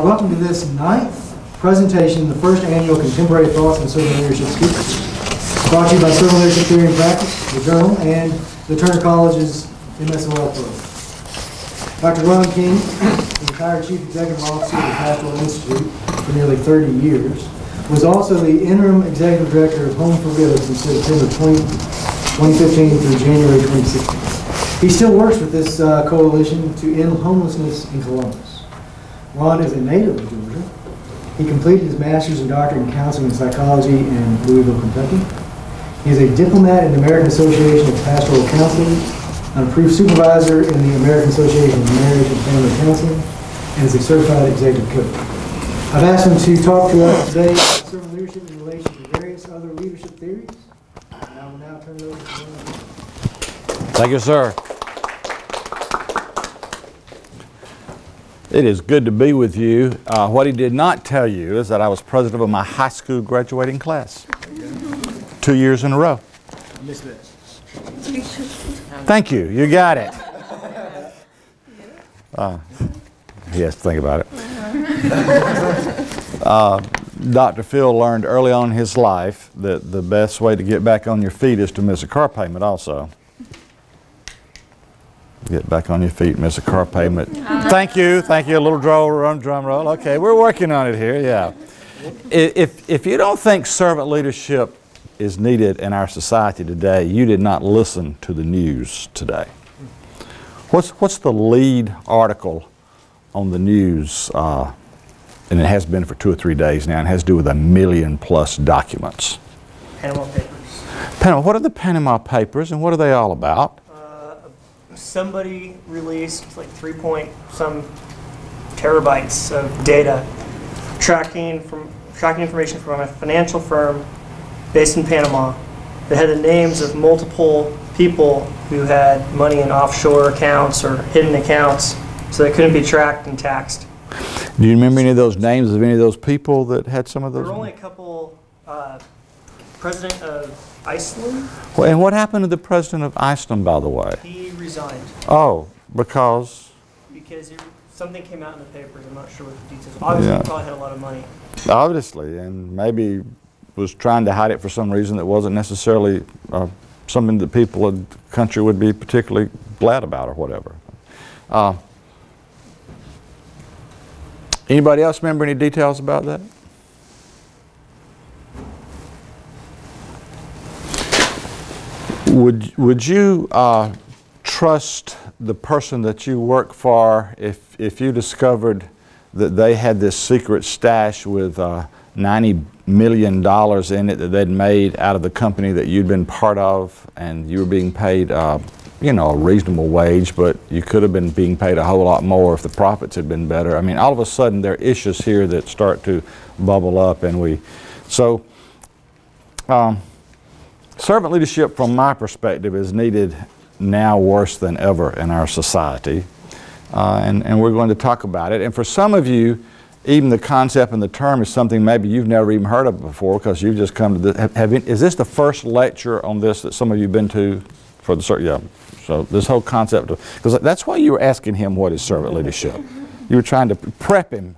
Welcome to this 9th presentation, the first annual Contemporary Thoughts on Servant Leadership Speakers, brought to you by Servant Leadership Theory and Practice, the Journal, and the Turner College's MSOL program. Dr. Ron King, retired Chief Executive Officer of the Pastoral Institute for nearly 30 years, was also the Interim Executive Director of Home for Widows from September 2015 through January 2016. He still works with this coalition to end homelessness in Columbus. Ron is a native of Georgia. He completed his master's and doctorate in counseling and psychology in Louisville, Kentucky. He is a diplomat in the American Association of Pastoral Counselors, an approved supervisor in the American Association of Marriage and Family Counseling, and is a certified executive coach. I've asked him to talk to us today about servant leadership in relation to various other leadership theories. And I will now turn it over to Ron. Thank you, sir. It is good to be with you. What he did not tell you is that I was president of my high school graduating class 2 years in a row. I missed that. Thank you. You got it. He has to think about it. Dr. Phil learned early on in his life that the best way to get back on your feet is to miss a car payment also. Get back on your feet, miss a car payment. Thank you, a little drum roll. Okay, we're working on it here, yeah. If you don't think servant leadership is needed in our society today, you did not listen to the news today. What's the lead article on the news, and it has been for 2 or 3 days now, and has to do with 1 million+ documents? Panama Papers. What are the Panama Papers, and what are they all about? Somebody released like 3-point-some terabytes of data tracking information from a financial firm based in Panama that had the names of multiple people who had money in offshore accounts or hidden accounts, so they couldn't be tracked and taxed. Do you remember any of those names of any of those people that had some of those? There were only a couple. President of Iceland. Well, and what happened to the president of Iceland, by the way? He resigned. Oh, because? Because something came out in the papers. I'm not sure what the details. Obviously, he probably had a lot of money. Obviously, and maybe was trying to hide it for some reason that wasn't necessarily something that people in the country would be particularly glad about or whatever. Anybody else remember any details about that? Would you trust the person that you work for if you discovered that they had this secret stash with $90 million in it that they'd made out of the company that you'd been part of, and you were being paid, you know, a reasonable wage, but you could have been being paid a whole lot more if the profits had been better? I mean, all of a sudden there are issues here that start to bubble up, and servant leadership, from my perspective, is needed now worse than ever in our society, and we're going to talk about it. And for some of you, even the concept and the term is something maybe you've never even heard of before, because you've just come to this. Is this the first lecture on this that some of you have been to for the yeah? So this whole concept of, because that's why you were asking him what is servant leadership. You were trying to prep him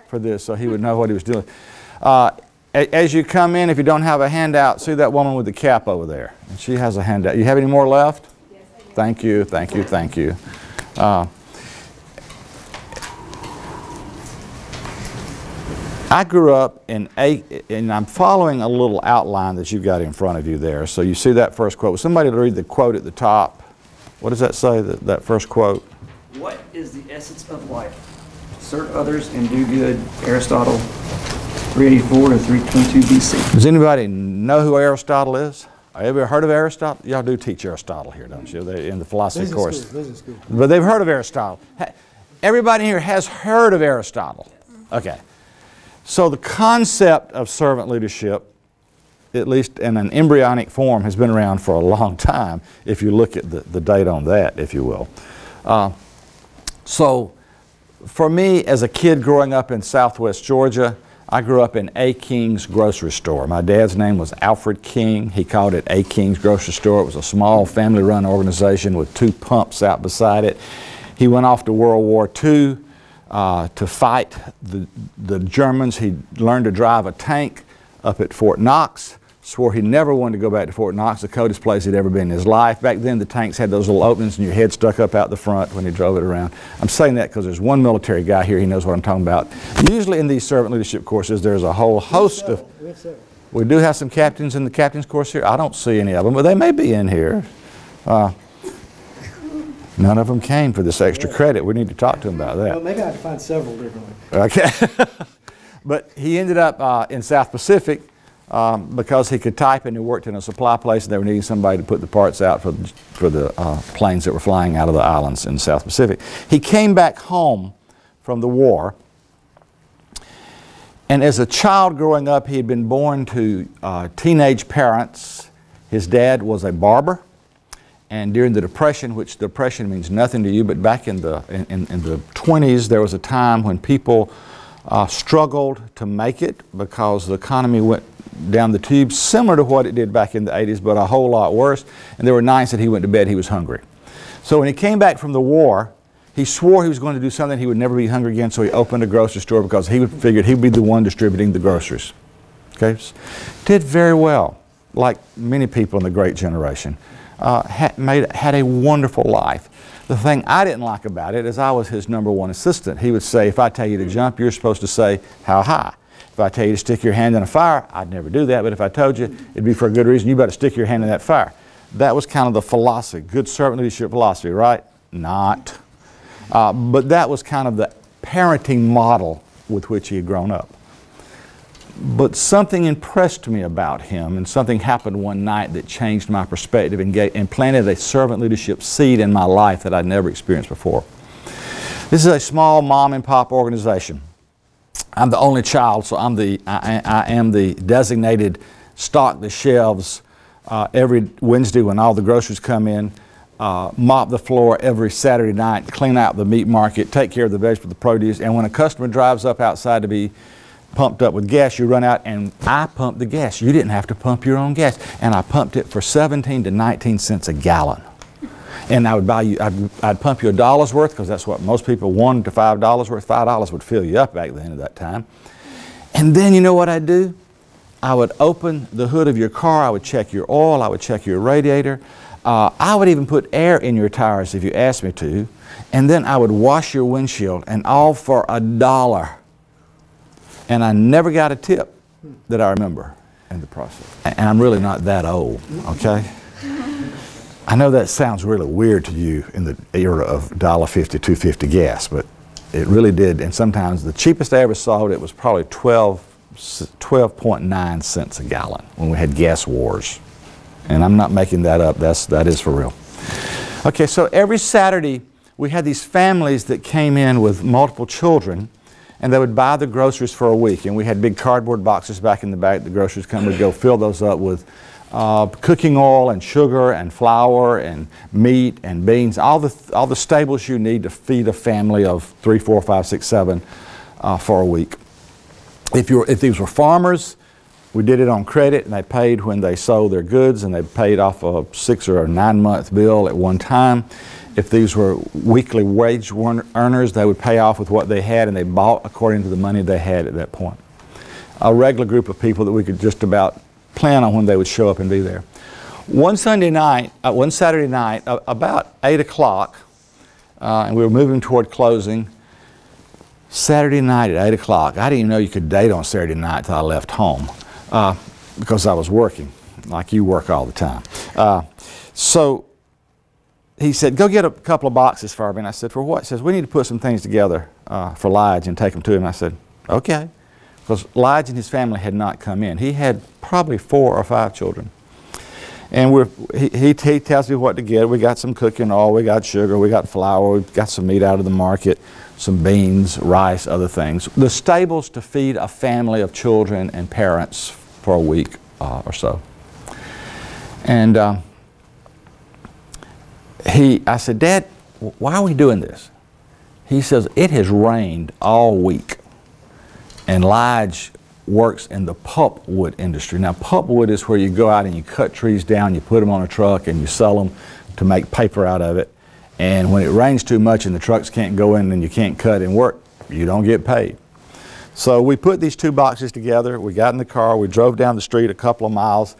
for this so he would know what he was doing. As you come in, if you don't have a handout, see that woman with the cap over there. And she has a handout. You have any more left? Yes, I do. Thank you, thank you, thank you. I grew up in and I'm following a little outline that you've got in front of you there. So you see that first quote. Would somebody read the quote at the top? What does that say, that first quote? What is the essence of life? Serve others and do good. Aristotle, 384 to 322 BC. Does anybody know who Aristotle is? Have you ever heard of Aristotle? Y'all do teach Aristotle here, don't you? In the philosophy course. Business school. But they've heard of Aristotle. Everybody here has heard of Aristotle. Okay. So the concept of servant leadership, at least in an embryonic form, has been around for a long time, if you look at the date on that, if you will. So for me, as a kid growing up in Southwest Georgia, I grew up in A. King's grocery store. My dad's name was Alfred King. He called it A. King's grocery store. It was a small family-run organization with 2 pumps out beside it. He went off to World War II. to fight the Germans. He learned to drive a tank up at Fort Knox. Swore he never wanted to go back to Fort Knox, the coldest place he'd ever been in his life. Back then, the tanks had those little openings and your head stuck up out the front when he drove it around. I'm saying that because there's one military guy here, he knows what I'm talking about. Usually in these servant leadership courses, there's a whole host of... We do have some captains in the captain's course here. I don't see any of them, but they may be in here. None of them came for this extra credit. We need to talk to them about that. Well, maybe I have to find several differently. Okay. But he ended up in South Pacific because he could type, and he worked in a supply place, and they were needing somebody to put the parts out for the planes that were flying out of the islands in the South Pacific. He came back home from the war, and as a child growing up, he had been born to teenage parents. His dad was a barber, and during the Depression, which the Depression means nothing to you, but back in the 20s, there was a time when people struggled to make it because the economy went down the tubes, similar to what it did back in the 80s, but a whole lot worse. And there were nights that he went to bed, he was hungry. So when he came back from the war, he swore he was going to do something he would never be hungry again, so he opened a grocery store because he figured he'd be the one distributing the groceries. Okay? Did very well, like many people in the Great Generation. Had a wonderful life. The thing I didn't like about it is I was his #1 assistant. He would say, if I tell you to jump, you're supposed to say, how high? If I tell you to stick your hand in a fire, I'd never do that, but if I told you it'd be for a good reason, you better stick your hand in that fire. That was kind of the philosophy, good servant leadership philosophy, right? Not. But that was kind of the parenting model with which he had grown up. But something impressed me about him, and something happened one night that changed my perspective and planted a servant leadership seed in my life that I'd never experienced before. This is a small mom and pop organization. I'm the only child, so I am the designated stock the shelves every Wednesday when all the groceries come in, mop the floor every Saturday night, clean out the meat market, take care of the vegetables, the produce, and when a customer drives up outside to be pumped up with gas, you run out and I pump the gas. You didn't have to pump your own gas. And I pumped it for 17 to 19 cents a gallon. And I would buy you, I'd pump you $1 worth, because that's what most people, $1 to $5 worth. $5 would fill you up back then at that time. And then you know what I'd do? I would open the hood of your car, I would check your oil, I would check your radiator. I would even put air in your tires if you asked me to. And then I would wash your windshield, and all for $1. And I never got a tip that I remember in the process. And I'm really not that old, okay? I know that sounds really weird to you in the era of $1.50, $2.50 gas, but it really did. And sometimes the cheapest I ever saw it was probably 12.9 cents a gallon when we had gas wars. And I'm not making that up, that is for real. Okay, so every Saturday we had these families that came in with multiple children, and they would buy the groceries for a week. And we had big cardboard boxes back in the back. The groceries come, we'd go fill those up with cooking oil and sugar and flour and meat and beans, all the staples you need to feed a family of 3, 4, 5, 6, 7 for a week. If these were farmers, we did it on credit, and they paid when they sold their goods, and they paid off a 6 or 9 month bill at one time. If these were weekly wage earners, they would pay off with what they had, and they bought according to the money they had at that point. A regular group of people that we could just about plan on when they would show up and be there. One Saturday night, about 8 o'clock, and we were moving toward closing. Saturday night at 8 o'clock. I didn't even know you could date on Saturday night until I left home because I was working, like you work all the time. So he said, go get a couple of boxes for me. And I said, for what? He says, we need to put some things together for Lige and take them to him. I said, okay. Because Lige and his family had not come in. He had probably 4 or 5 children. And he tells me what to get. We got some cooking oil, we got sugar, we got flour, we got some meat out of the market, some beans, rice, other things. The stables to feed a family of children and parents for a week or so. And I said, Dad, why are we doing this? He says, it has rained all week. And Lige works in the pulpwood industry. Now, pulpwood is where you go out and you cut trees down, you put them on a truck, and you sell them to make paper out of it. And when it rains too much and the trucks can't go in and you can't cut and work, you don't get paid. So we put these two boxes together, we got in the car, we drove down the street a couple of miles,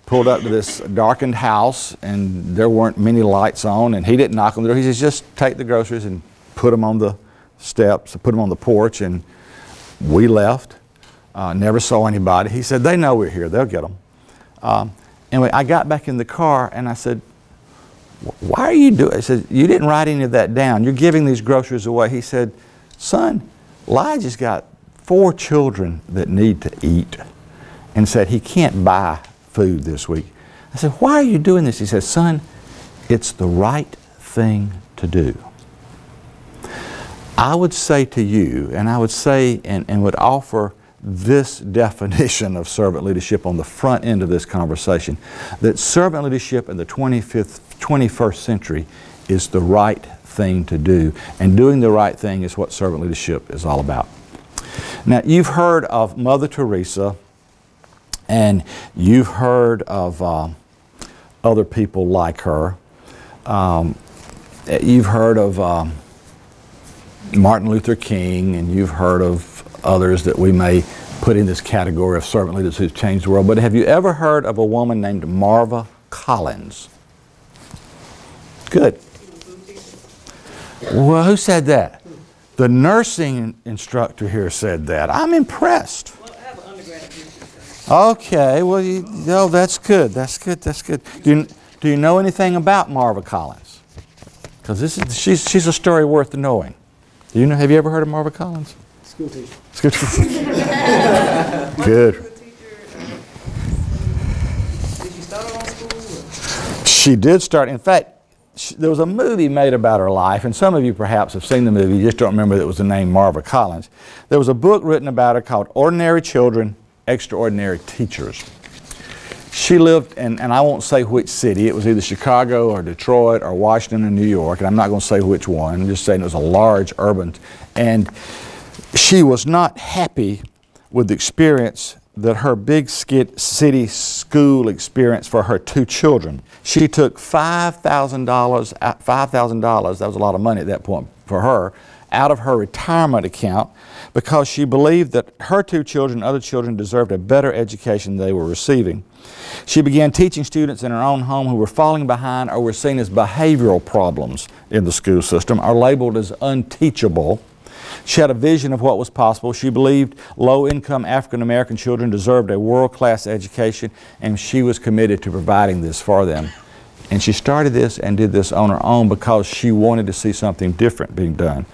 pulled up to this darkened house, and there weren't many lights on, and he didn't knock on the door. He says, just take the groceries and put them on the steps, put them on the porch, and we left. Never saw anybody. He said, they know we're here, they'll get them. Anyway, I got back in the car and I said, why are you doing it? I said, you didn't write any of that down. You're giving these groceries away. He said, son, Elijah's got 4 children that need to eat, and said he can't buy food this week. I said, why are you doing this? He said, son, it's the right thing to do. I would say to you, and I would say and would offer this definition of servant leadership on the front end of this conversation, that servant leadership in the 21st century is the right thing to do, and doing the right thing is what servant leadership is all about. Now, you've heard of Mother Teresa, and you've heard of other people like her. You've heard of Martin Luther King, and you've heard of others that we may put in this category of servant leaders who've changed the world. But have you ever heard of a woman named Marva Collins? Good. Well, who said that? The nursing instructor here said that. I'm impressed. Well, I have an undergraduate degree. Okay, well, that's good. That's good. That's good. Do you know anything about Marva Collins? Because she's a story worth knowing. Do you know? Have you ever heard of Marva Collins? School teacher. School teacher. Good. Did she start on school? She did start. In fact, there was a movie made about her life, and some of you perhaps have seen the movie. You just don't remember that it was the name Marva Collins. There was a book written about her called Ordinary Children, Extraordinary Teachers. She lived in, and I won't say which city, it was either Chicago or Detroit or Washington or New York, and I'm not going to say which one, I'm just saying it was a large urban, and she was not happy with the experience that her big city school experience for her 2 children. She took $5,000, that was a lot of money at that point for her, out of her retirement account because she believed that her 2 children and other children deserved a better education than they were receiving. She began teaching students in her own home who were falling behind or were seen as behavioral problems in the school system or labeled as unteachable. She had a vision of what was possible. She believed low-income African-American children deserved a world-class education, and she was committed to providing this for them. And she started this and did this on her own because she wanted to see something different being done.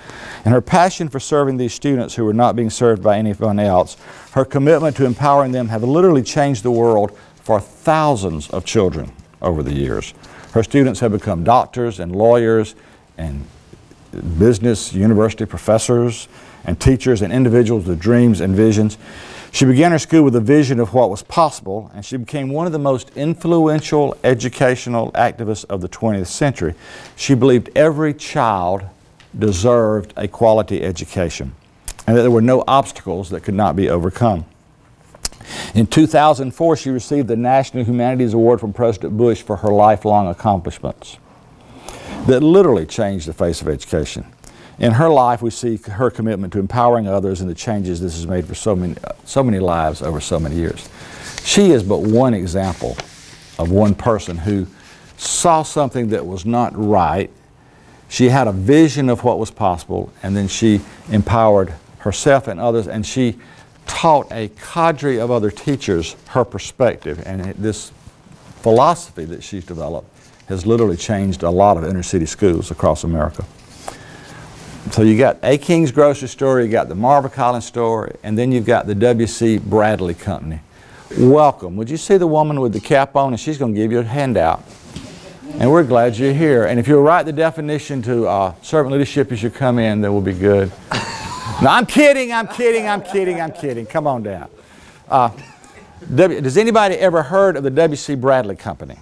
And her passion for serving these students who were not being served by anyone else, her commitment to empowering them have literally changed the world for thousands of children over the years. Her students have become doctors and lawyers and business university professors and teachers and individuals with dreams and visions. She began her school with a vision of what was possible, and she became one of the most influential educational activists of the 20th century. She believed every child deserved a quality education and that there were no obstacles that could not be overcome. In 2004, she received the National Humanities Award from President Bush for her lifelong accomplishments that literally changed the face of education. In her life, we see her commitment to empowering others and the changes this has made for so many lives over so many years. She is but one example of one person who saw something that was not right. She had a vision of what was possible, and then she empowered herself and others, and she taught a cadre of other teachers her perspective. And this philosophy that she's developed has literally changed a lot of inner city schools across America. So you got A. King's grocery store, you got the Marva Collins store, and then you've got the W.C. Bradley Company. Welcome. Would you see the woman with the cap on? And she's going to give you a handout. And we're glad you're here. And if you'll write the definition to servant leadership as you come in, that will be good. No, I'm kidding, I'm kidding, I'm kidding, I'm kidding. Come on down. Does anybody ever heard of the W.C. Bradley Company?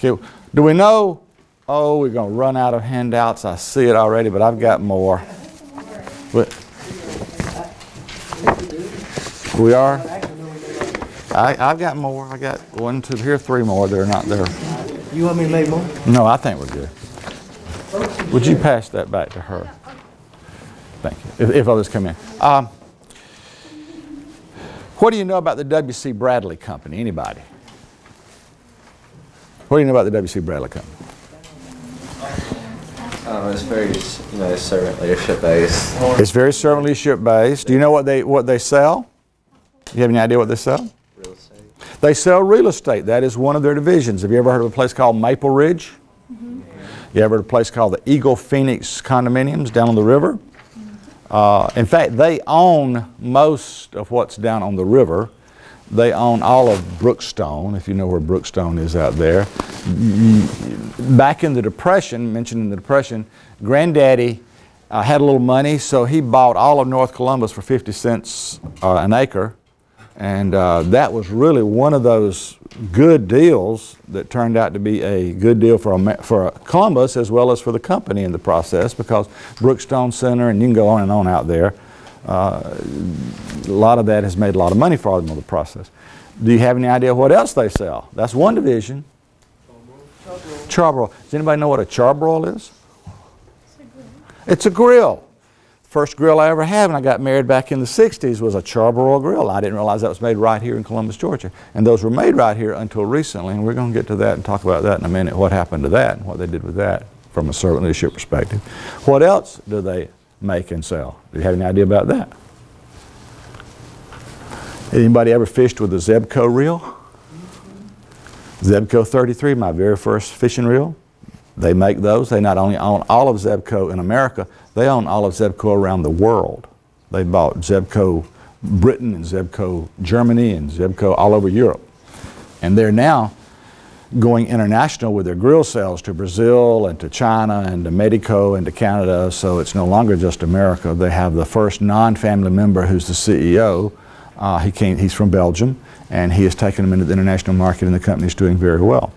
Okay, do we know? Oh, we're going to run out of handouts. I see it already, but I've got more. But we are? I've got more. I got 1, 2, here 3 more. They're not there. You want me to make more? No, I think we're good. Would you pass that back to her? Thank you. If others come in. What do you know about the W.C. Bradley Company? Anybody? What do you know about the W.C. Bradley Company? It's very, servant leadership based. It's very servant leadership based. Do you know what they sell? Do you have any idea what they sell? Real estate. They sell real estate. That is one of their divisions. Have you ever heard of a place called Maple Ridge? Mm-hmm. You ever heard of a place called the Eagle Phoenix Condominiums down on the river? In fact, they own most of what's down on the river. They own all of Brookstone, if you know where Brookstone is out there. Back in the Depression, mentioned in the Depression, Granddaddy had a little money, so he bought all of North Columbus for 50 cents an acre. And that was really one of those good deals that turned out to be a good deal for Columbus as well as for the company in the process, because Brookstone Center, and you can go on and on out there, a lot of that has made a lot of money for them in the process. Do you have any idea what else they sell? That's one division. Charbroil. Does anybody know what a charbroil is? It's a grill. First grill I ever had when I got married back in the 60s was a charbroil grill. I didn't realize that was made right here in Columbus, Georgia. And those were made right here until recently, and we're going to get to that and talk about that in a minute, what happened to that and what they did with that from a servant leadership perspective. What else do they make and sell? Do you have any idea about that? Anybody ever fished with a Zebco reel? Zebco 33, my very first fishing reel. They make those. They not only own all of Zebco in America, they own all of Zebco around the world. They bought Zebco Britain and Zebco Germany and Zebco all over Europe. And they're now going international with their grill sales to Brazil and to China and to Mexico and to Canada, so it's no longer just America. They have the first non-family member who's the CEO. He's from Belgium, and he has taken them into the international market, and the company's doing very well.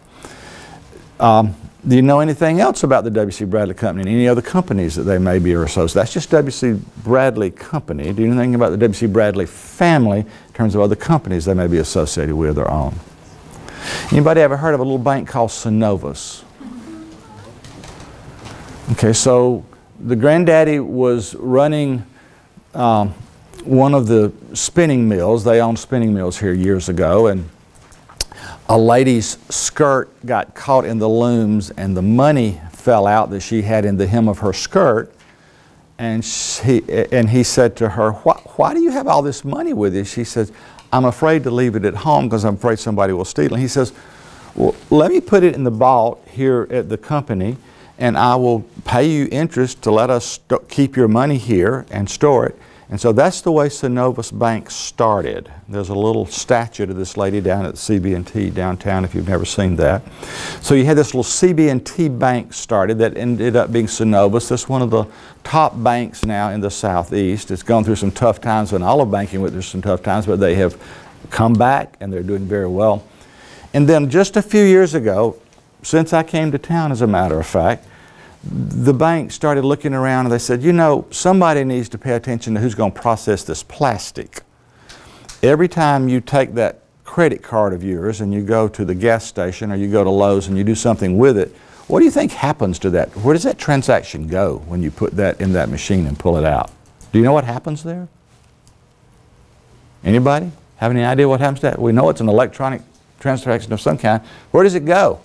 Do you know anything else about the W.C. Bradley Company and any other companies that they may be or associated? That's just W.C. Bradley Company. Do you know anything about the W.C. Bradley family in terms of other companies they may be associated with or own? Anybody ever heard of a little bank called Synovus? Okay, so the granddaddy was running one of the spinning mills. They owned spinning mills here years ago, and a lady's skirt got caught in the looms and the money fell out that she had in the hem of her skirt. And he said to her, why do you have all this money with you? She says, I'm afraid to leave it at home because I'm afraid somebody will steal it. And he says, well, let me put it in the vault here at the company, and I will pay you interest to let us keep your money here and store it. And so that's the way Synovus Bank started. There's a little statue of this lady down at CB&T downtown if you've never seen that. So you had this little CB&T bank started that ended up being Synovus. It's one of the top banks now in the Southeast. It's gone through some tough times, and all of banking went through some tough times, but they have come back and they're doing very well. And then just a few years ago, since I came to town as a matter of fact, the bank started looking around and they said, you know, somebody needs to pay attention to who's going to process this plastic. Every time you take that credit card of yours and you go to the gas station or you go to Lowe's and you do something with it, what do you think happens to that? Where does that transaction go when you put that in that machine and pull it out? Do you know what happens there? Anybody have any idea what happens to that? We know it's an electronic transaction of some kind. Where does it go?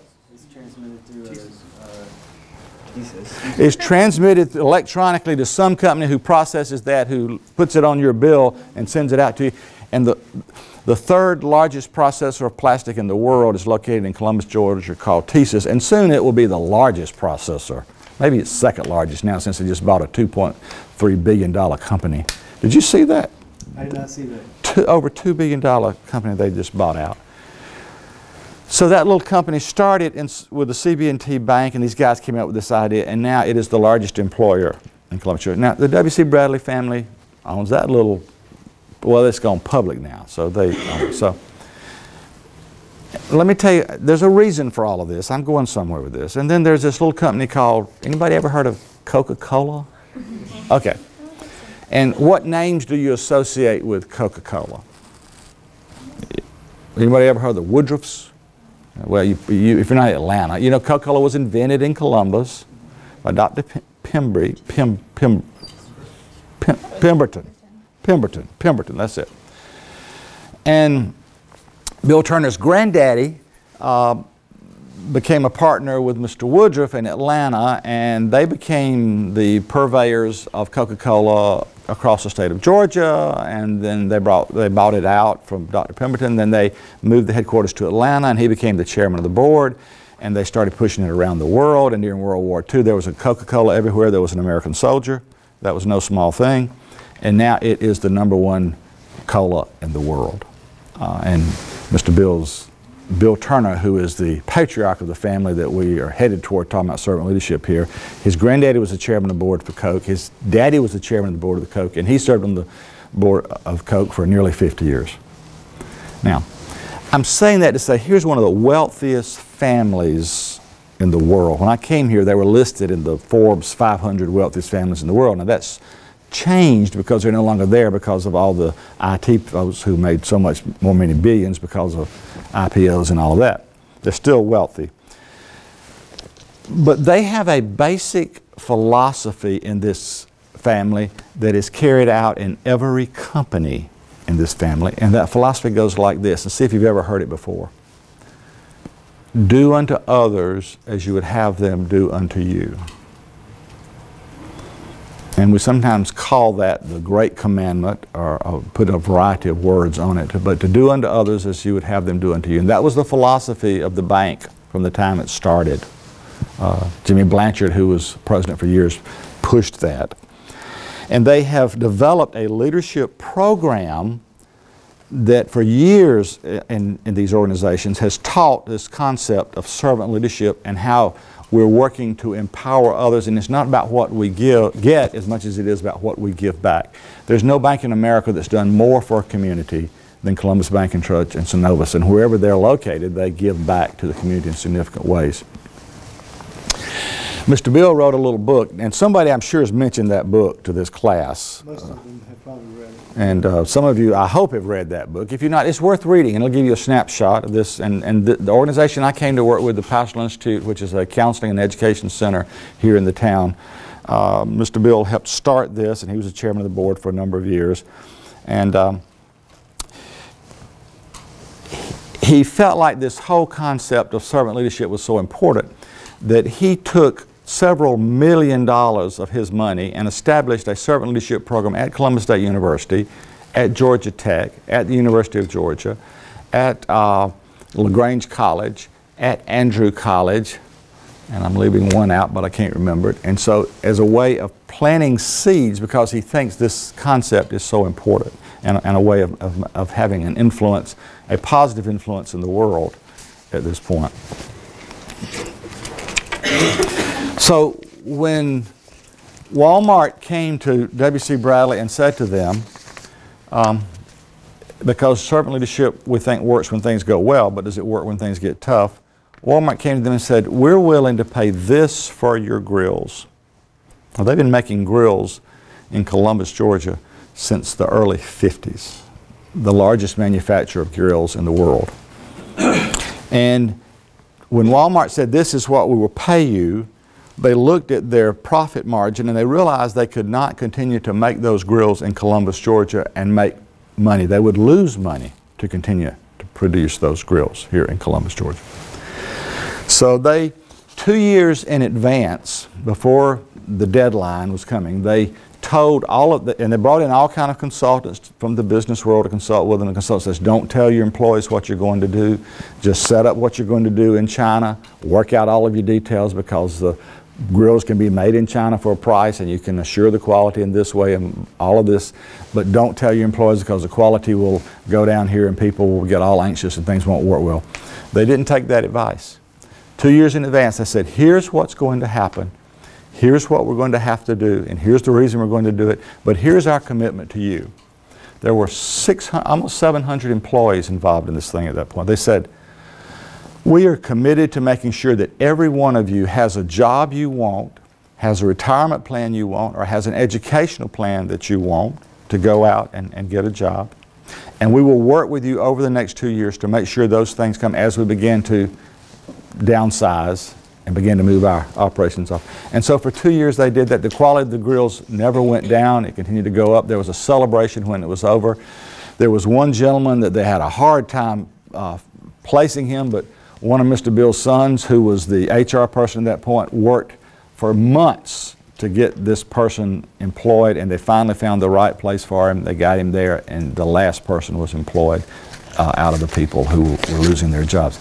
Is transmitted electronically to some company who processes that, who puts it on your bill and sends it out to you. And the third largest processor of plastic in the world is located in Columbus, Georgia, called TSYS, and soon it will be the largest processor. Maybe it's second largest now since they just bought a $2.3 billion company. Did you see that? I did not see that. Over $2 billion company they just bought out. So that little company started with the CB&T Bank, and these guys came up with this idea, and now it is the largest employer in Columbus, Georgia. Now, the W.C. Bradley family owns that little, well, it's gone public now, so they own it. So let me tell you, there's a reason for all of this. I'm going somewhere with this. And then there's this little company called, anybody ever heard of Coca-Cola? Okay. And what names do you associate with Coca-Cola? Anybody ever heard of the Woodruffs? Well, if you're not in Atlanta, you know Coca-Cola was invented in Columbus by Dr. Pemberton, that's it. And Bill Turner's granddaddy became a partner with Mr. Woodruff in Atlanta, and they became the purveyors of Coca-Cola across the state of Georgia, and then they bought it out from Dr. Pemberton. Then they moved the headquarters to Atlanta, and he became the chairman of the board, and they started pushing it around the world. And during World War II, there was a Coca-Cola everywhere. There was an American soldier. That was no small thing. And now it is the #1 cola in the world. And Mr. Bill Turner, who is the patriarch of the family that we are headed toward talking about servant leadership here, his granddaddy was the chairman of the board for Coke. His daddy was the chairman of the board of the Coke, and he served on the board of Coke for nearly 50 years. Now, I'm saying that to say here's one of the wealthiest families in the world. When I came here, they were listed in the Forbes 500 wealthiest families in the world. Now that's changed because they're no longer there because of all the IT folks who made so much more, many billions because of IPOs and all of that. They're still wealthy. But they have a basic philosophy in this family that is carried out in every company in this family, and that philosophy goes like this, and see if you've ever heard it before. Do unto others as you would have them do unto you. And we sometimes call that the Great Commandment, or put a variety of words on it, but to do unto others as you would have them do unto you. And that was the philosophy of the bank from the time it started. Jimmy Blanchard, who was president for years, pushed that. And they have developed a leadership program that for years in these organizations has taught this concept of servant leadership and how we're working to empower others, and it's not about what we get as much as it is about what we give back. There's no bank in America that's done more for a community than Columbus Bank and Trust and Synovus, and wherever they're located, they give back to the community in significant ways. Mr. Bill wrote a little book, and somebody I'm sure has mentioned that book to this class. Most of them have probably read it. And some of you, I hope, have read that book. If you're not, it's worth reading, and it'll give you a snapshot of this. And the organization I came to work with, the Pastoral Institute, which is a counseling and education center here in the town, Mr. Bill helped start this, and he was the chairman of the board for a number of years. And he felt like this whole concept of servant leadership was so important that he took several $1 million of his money and established a servant leadership program at Columbus State University, at Georgia Tech, at the University of Georgia, at LaGrange College, at Andrew College, and I'm leaving one out, but I can't remember it. And so as a way of planting seeds, because he thinks this concept is so important, and a way of having an influence, a positive influence in the world at this point. So when Walmart came to W.C. Bradley and said to them, because servant leadership we think works when things go well, but does it work when things get tough? Walmart came to them and said, we're willing to pay this for your grills. Now, they've been making grills in Columbus, Georgia since the early 50s, the largest manufacturer of grills in the world. And when Walmart said, this is what we will pay you, they looked at their profit margin and they realized they could not continue to make those grills in Columbus, Georgia and make money. They would lose money to continue to produce those grills here in Columbus, Georgia. So they, 2 years in advance, before the deadline was coming, they told all of the, and they brought in all kind of consultants from the business world to consult with them. The consultant says, don't tell your employees what you're going to do. Just set up what you're going to do in China. Work out all of your details, because the grills can be made in China for a price and you can assure the quality in this way and all of this. But don't tell your employees, because the quality will go down here and people will get all anxious and things won't work well. They didn't take that advice. 2 years in advance, they said, here's what's going to happen. Here's what we're going to have to do, and here's the reason we're going to do it, but here's our commitment to you. There were almost 700 employees involved in this thing at that point. They said, we are committed to making sure that every one of you has a job you want, has a retirement plan you want, or has an educational plan that you want to go out and get a job. And we will work with you over the next 2 years to make sure those things come as we begin to downsize and began to move our operations off. And so for 2 years they did that. The quality of the grills never went down. It continued to go up. There was a celebration when it was over. There was one gentleman that they had a hard time placing him, but one of Mr. Bill's sons, who was the HR person at that point, worked for months to get this person employed, and they finally found the right place for him. They got him there, and the last person was employed out of the people who were losing their jobs.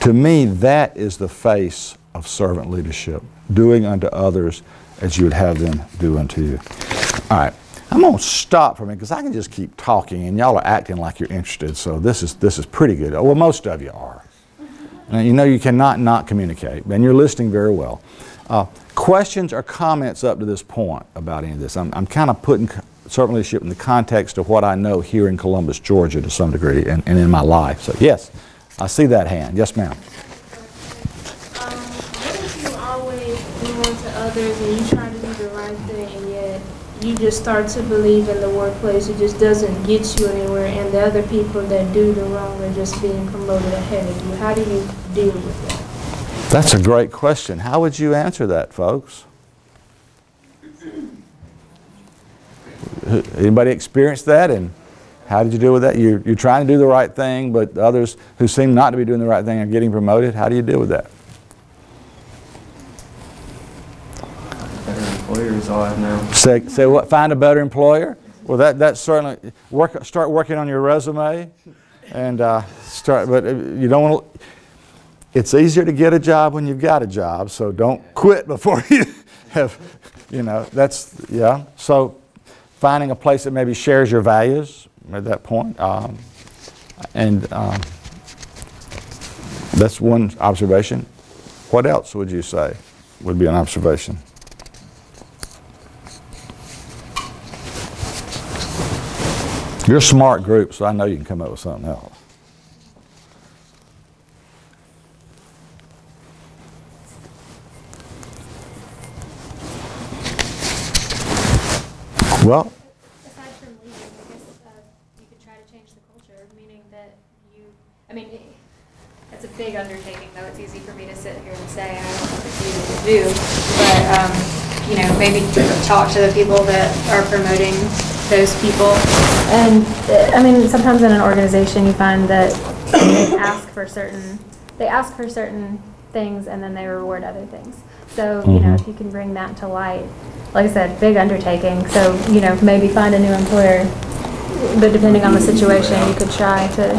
To me, that is the face of servant leadership, doing unto others as you would have them do unto you. All right, I'm going to stop for a minute because I can just keep talking, and y'all are acting like you're interested, so this is pretty good. Well, most of you are. Now, you know you cannot not communicate, and you're listening very well. Questions or comments up to this point about any of this? I'm kind of putting servant leadership in the context of what I know here in Columbus, Georgia to some degree, and in my life. So yes, I see that hand. Yes, ma'am. What if you always do unto others and you try to do the right thing, and yet you just start to believe in the workplace, it just doesn't get you anywhere, and the other people that do the wrong are just being promoted ahead of you? How do you deal with that? That's a great question. How would you answer that, folks? Anybody experienced that, and how did you deal with that? You're trying to do the right thing, but others who seem not to be doing the right thing are getting promoted. How do you deal with that? Better employer is all I know. Say what? Find a better employer? Well, that's certainly start working on your resume, and but you don't want to. It's easier to get a job when you've got a job, so don't quit before you have, that's, yeah. So finding a place that maybe shares your values at that point. That's one observation. What else would you say would be an observation? You're a smart group, so I know you can come up with something else. Well, Aside from leading, I guess you could try to change the culture, meaning that it's a big undertaking, though. It's easy for me to sit here and say I don't know what to do, but maybe talk to the people that are promoting those people. And sometimes in an organization you find that they ask for certain things and then they reward other things. So, if you can bring that to light, like I said, big undertaking. So, maybe find a new employer, but depending on the situation, you could try to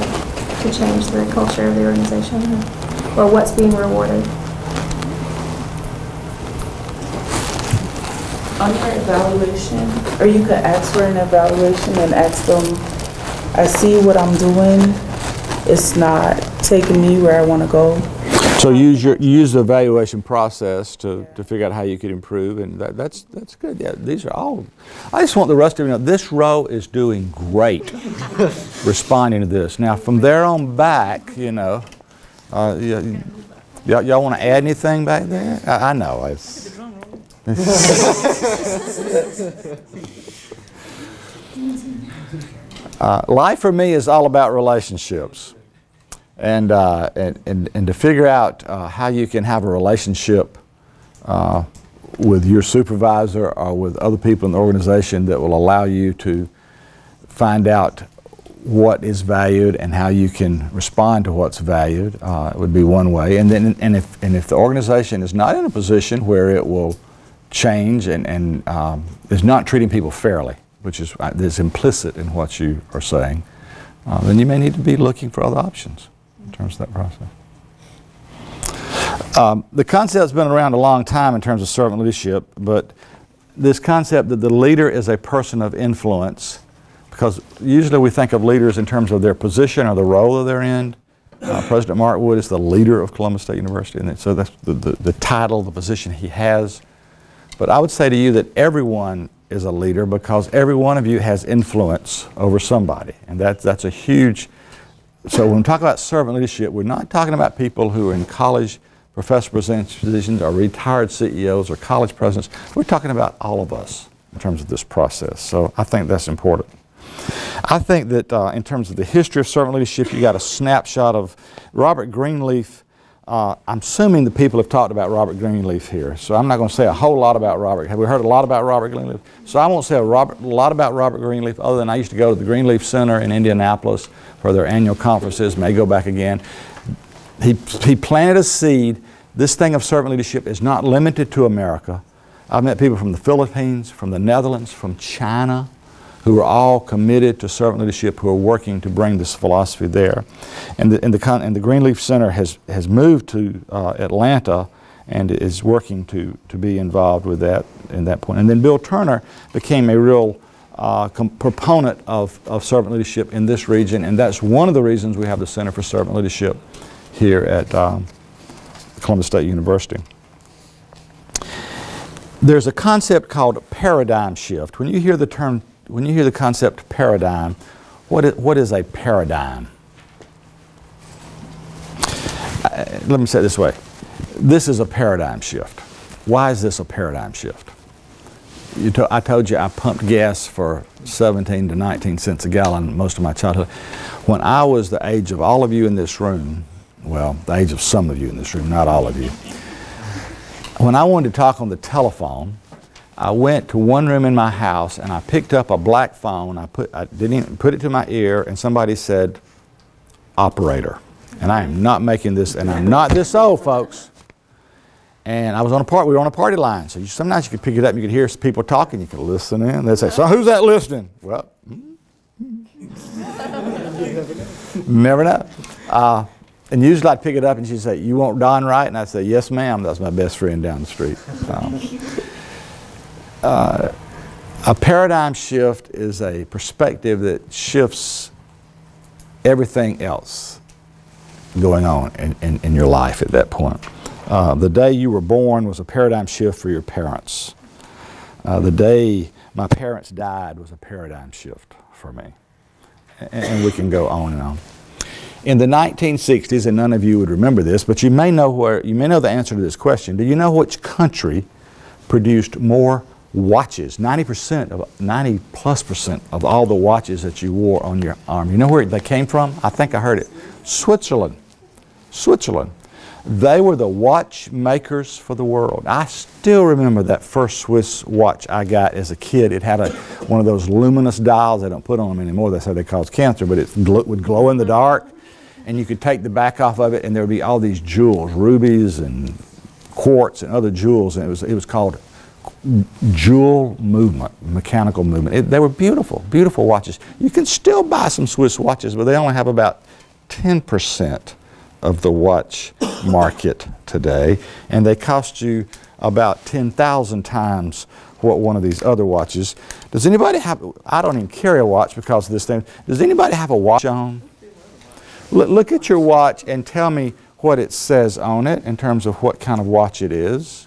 change the culture of the organization or what's being rewarded. On your evaluation, or you could ask for an evaluation and ask them, I see what I'm doing, it's not taking me where I want to go. So use the evaluation process to figure out how you could improve, and that's good. Yeah, these are all. I just want the rest of you to know this row is doing great, responding to this. Now from there on back, y'all want to add anything back there? I know. Life for me is all about relationships. And to figure out how you can have a relationship with your supervisor or with other people in the organization that will allow you to find out what is valued and how you can respond to what's valued would be one way. And then if the organization is not in a position where it will change and is not treating people fairly, which is implicit in what you are saying, then you may need to be looking for other options in terms of that process. The concept's been around a long time in terms of servant leadership, but this concept that the leader is a person of influence, because usually we think of leaders in terms of their position or the role that they're in. President Mark Wood is the leader of Columbus State University, and so that's the title, the position he has. But I would say to you that everyone is a leader because every one of you has influence over somebody, and that's a huge. So when we talk about servant leadership, we're not talking about people who are in college professor positions or retired CEOs or college presidents. We're talking about all of us in terms of this process. So I think that's important. I think that in terms of the history of servant leadership, you got a snapshot of Robert Greenleaf I'm assuming the people have talked about Robert Greenleaf here, so I'm not going to say a whole lot about Robert. Have we heard a lot about Robert Greenleaf? So I won't say a lot about Robert Greenleaf, other than I used to go to the Greenleaf Center in Indianapolis for their annual conferences, may go back again. He planted a seed. This thing of servant leadership is not limited to America. I've met people from the Philippines, from the Netherlands, from China, who are all committed to servant leadership, who are working to bring this philosophy there. And the Greenleaf Center has moved to Atlanta and is working to be involved with that in that point. And then Bill Turner became a real proponent of servant leadership in this region, and that's one of the reasons we have the Center for Servant Leadership here at Columbus State University. There's a concept called paradigm shift. When you hear the concept paradigm, what is a paradigm? Let me say it this way. This is a paradigm shift. Why is this a paradigm shift? I told you I pumped gas for 17 to 19 cents a gallon most of my childhood. When I was the age of all of you in this room, well, the age of some of you in this room, not all of you, when I wanted to talk on the telephone, I went to one room in my house and I picked up a black phone. I didn't even put it to my ear, and somebody said, "Operator." And I am not making this, and I'm not this old, folks. And I was on we were on a party line, so sometimes you could pick it up and you could hear people talking. You could listen in. They'd say, "So who's that listening?" Well, never know. And usually I'd pick it up and she'd say, "You want Don right?" And I'd say, "Yes, ma'am." That's my best friend down the street. A paradigm shift is a perspective that shifts everything else going on in your life at that point. The day you were born was a paradigm shift for your parents. The day my parents died was a paradigm shift for me. And we can go on and on. In the 1960s, and none of you would remember this, but you may know the answer to this question. Do you know which country produced more watches? 90+% of all the watches that you wore on your arm. You know where they came from? I think I heard it. Switzerland. Switzerland. They were the watchmakers for the world. I still remember that first Swiss watch I got as a kid. It had one of those luminous dials. They don't put on them anymore. They say they cause cancer, but it would glow in the dark. And you could take the back off of it, and there would be all these jewels, rubies and quartz and other jewels. And it was called jewel movement, mechanical movement. They were beautiful, beautiful watches. You can still buy some Swiss watches, but they only have about 10% of the watch market today, and they cost you about 10,000 times what one of these other watches. Does anybody have, I don't even carry a watch because of this thing. Does anybody have a watch on? Look at your watch and tell me what it says on it in terms of what kind of watch it is.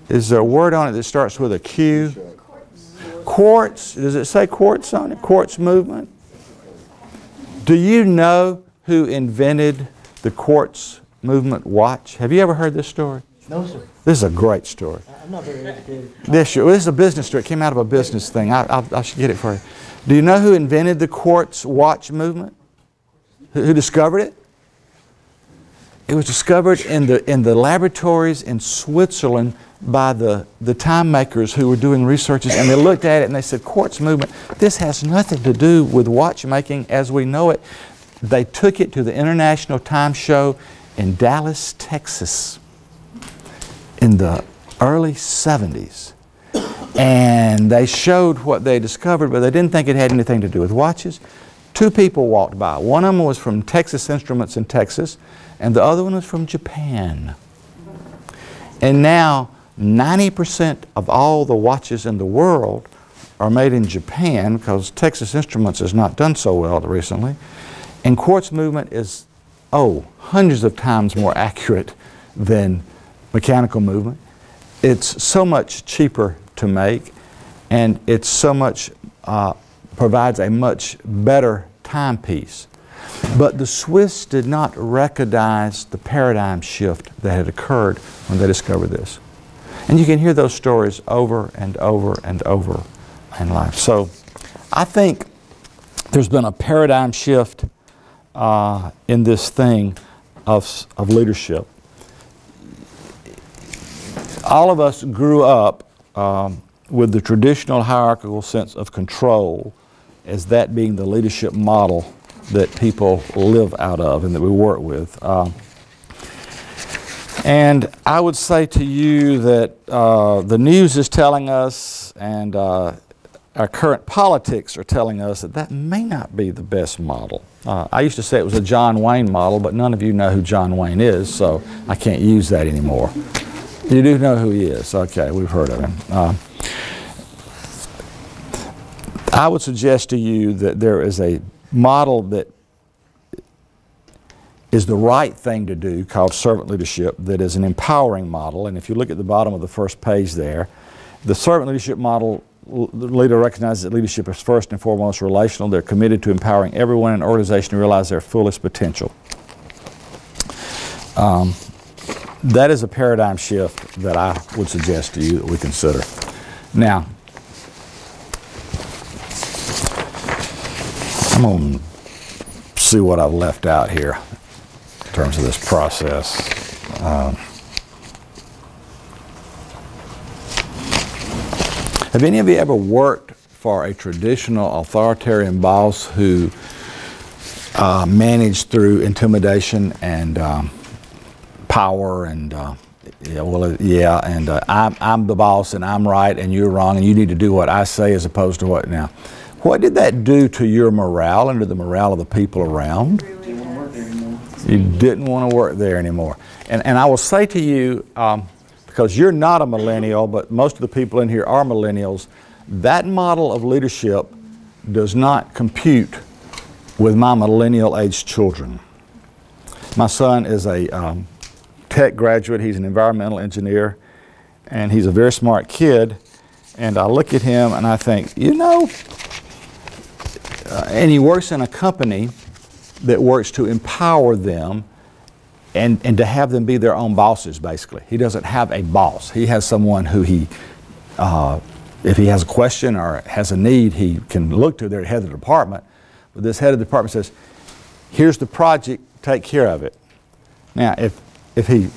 Is there a word on it that starts with a Q? Quartz. Does it say quartz on it? Quartz movement? Do you know who invented the quartz movement watch? Have you ever heard this story? No, sir. This is a great story. I'm not very educated. This is a business story. It came out of a business thing. I should get it for you. Do you know who invented the quartz watch movement? Who discovered it? It was discovered in the laboratories in Switzerland by the time makers who were doing researches, and they looked at it and they said, quartz movement, this has nothing to do with watchmaking as we know it. They took it to the International Time Show in Dallas, Texas in the early 70s. And they showed what they discovered, but they didn't think it had anything to do with watches. Two people walked by. One of them was from Texas Instruments in Texas, and the other one was from Japan. And now 90% of all the watches in the world are made in Japan because Texas Instruments has not done so well recently. And quartz movement is, hundreds of times more accurate than mechanical movement. It's so much cheaper to make, and it's so much, provides a much better timepiece. But the Swiss did not recognize the paradigm shift that had occurred when they discovered this. And you can hear those stories over and over and over in life. So I think there's been a paradigm shift in this thing of leadership. all of us grew up with the traditional hierarchical sense of control as that being the leadership model that people live out of and that we work with. And I would say to you that the news is telling us, and our current politics are telling us, that that may not be the best model. I used to say it was a John Wayne model, but none of you know who John Wayne is, so I can't use that anymore. You do know who he is. Okay, we've heard of him. I would suggest to you that there is a model that is the right thing to do called servant leadership, that is an empowering model. And if you look at the bottom of the first page there, the servant leadership model, the leader recognizes that leadership is first and foremost relational. They're committed to empowering everyone in an organization to realize their fullest potential. That is a paradigm shift that I would suggest to you that we consider. Now, I'm going to see what I've left out here in terms of this process. Have any of you ever worked for a traditional authoritarian boss who managed through intimidation and power and I'm the boss and I'm right and you're wrong and you need to do what I say as opposed to what now? What did that do to your morale and to the morale of the people around? You didn't want to work there anymore. And I will say to you, because you're not a millennial, but most of the people in here are millennials, that model of leadership does not compute with my millennial-aged children. My son is a tech graduate. He's an environmental engineer, and he's a very smart kid. And I look at him and I think, you know, and he works in a company that works to empower them and to have them be their own bosses, basically. He doesn't have a boss. He has someone who he, if he has a question or has a need, he can look to their head of the department. But this head of the department says, here's the project, take care of it. Now, if he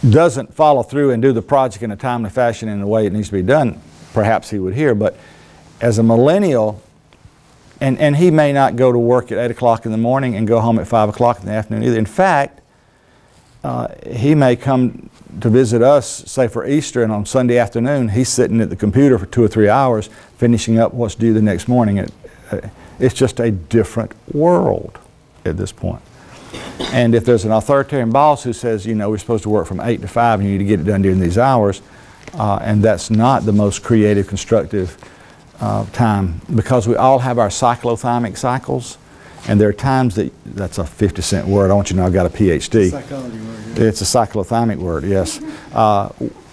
doesn't follow through and do the project in a timely fashion in the way it needs to be done, perhaps he would hear. But as a millennial, and he may not go to work at 8 o'clock in the morning and go home at 5 o'clock in the afternoon either. In fact, he may come to visit us, say for Easter, and on Sunday afternoon, he's sitting at the computer for 2 or 3 hours finishing up what's due the next morning. It's just a different world at this point. And if there's an authoritarian boss who says, you know, we're supposed to work from 8 to 5 and you need to get it done during these hours, and that's not the most creative, constructive time, because we all have our cyclothymic cycles, and there are times that's a 50-cent word. I want you to know I've got a PhD. Psychology word. It's a cyclothymic word, yes.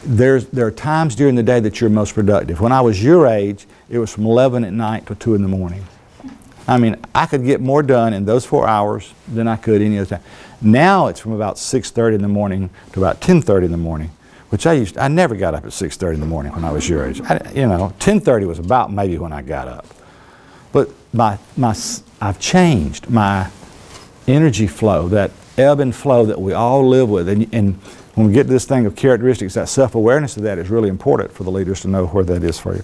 There are times during the day that you're most productive. When I was your age, it was from 11 at night to 2 in the morning. I mean, I could get more done in those 4 hours than I could any other time. Now it's from about 6:30 in the morning to about 10:30 in the morning, which I never got up at 6:30 in the morning when I was your age. You know, 10:30 was about maybe when I got up. But I've changed my energy flow, that ebb and flow that we all live with. And when we get to this thing of characteristics, that self-awareness of that is really important for the leaders to know where that is for you.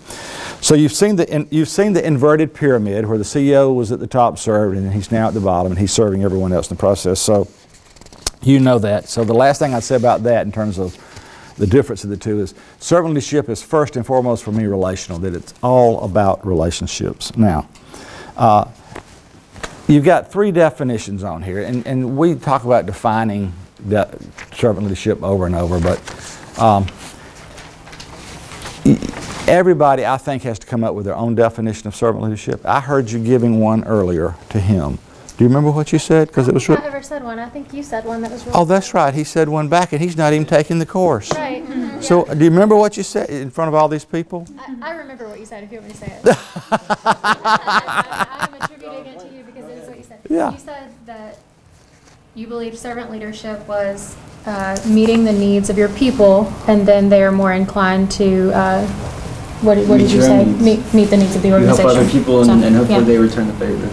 So you've seen the inverted pyramid where the CEO was at the top served and he's now at the bottom and he's serving everyone else in the process. So you know that. So the last thing I'd say about that in terms of the difference of the two is servant leadership is first and foremost for me relational, that it's all about relationships. Now, you've got 3 definitions on here, and we talk about defining servant leadership over and over, but everybody, I think, has to come up with their own definition of servant leadership. I heard you giving one earlier to him. Do you remember what you said? Because it was. I never said one. I think you said one that was really. Oh, that's right. He said one back, and he's not even taking the course. Right. Mm-hmm. So, do you remember what you said in front of all these people? I remember what you said. If you want me to say it, I'm attributing it to you because it is what you said. Yeah. You said that you believed servant leadership was meeting the needs of your people, and then they are more inclined to. What did you say? Meet the needs of the You help organization. other people and hopefully they return the favor.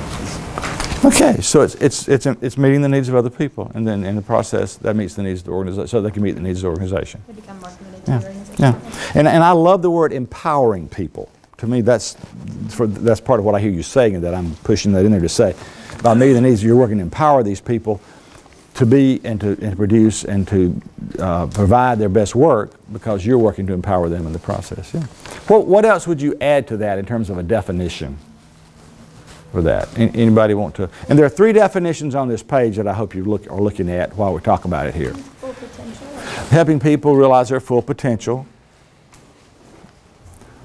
Okay, so it's meeting the needs of other people, and then in the process that meets the needs of the organization, so they can meet the needs of the organization. They become more committed to the organization. Yeah, and I love the word empowering people. To me, that's part of what I hear you saying, and that I'm pushing that in there to say. By meeting the needs, you're working to empower these people to be and to produce and to provide their best work, because you're working to empower them in the process. Yeah. What else would you add to that in terms of a definition for that? Anybody want to? And there are 3 definitions on this page that I hope you are looking at while we're talking about it here. Full potential. Helping people realize their full potential.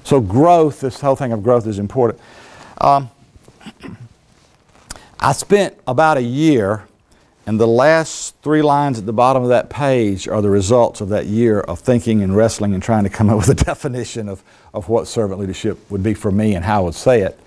So growth, this whole thing of growth is important. I spent about a year, and the last 3 lines at the bottom of that page are the results of that year of thinking and wrestling and trying to come up with a definition of what servant leadership would be for me and how I would say it.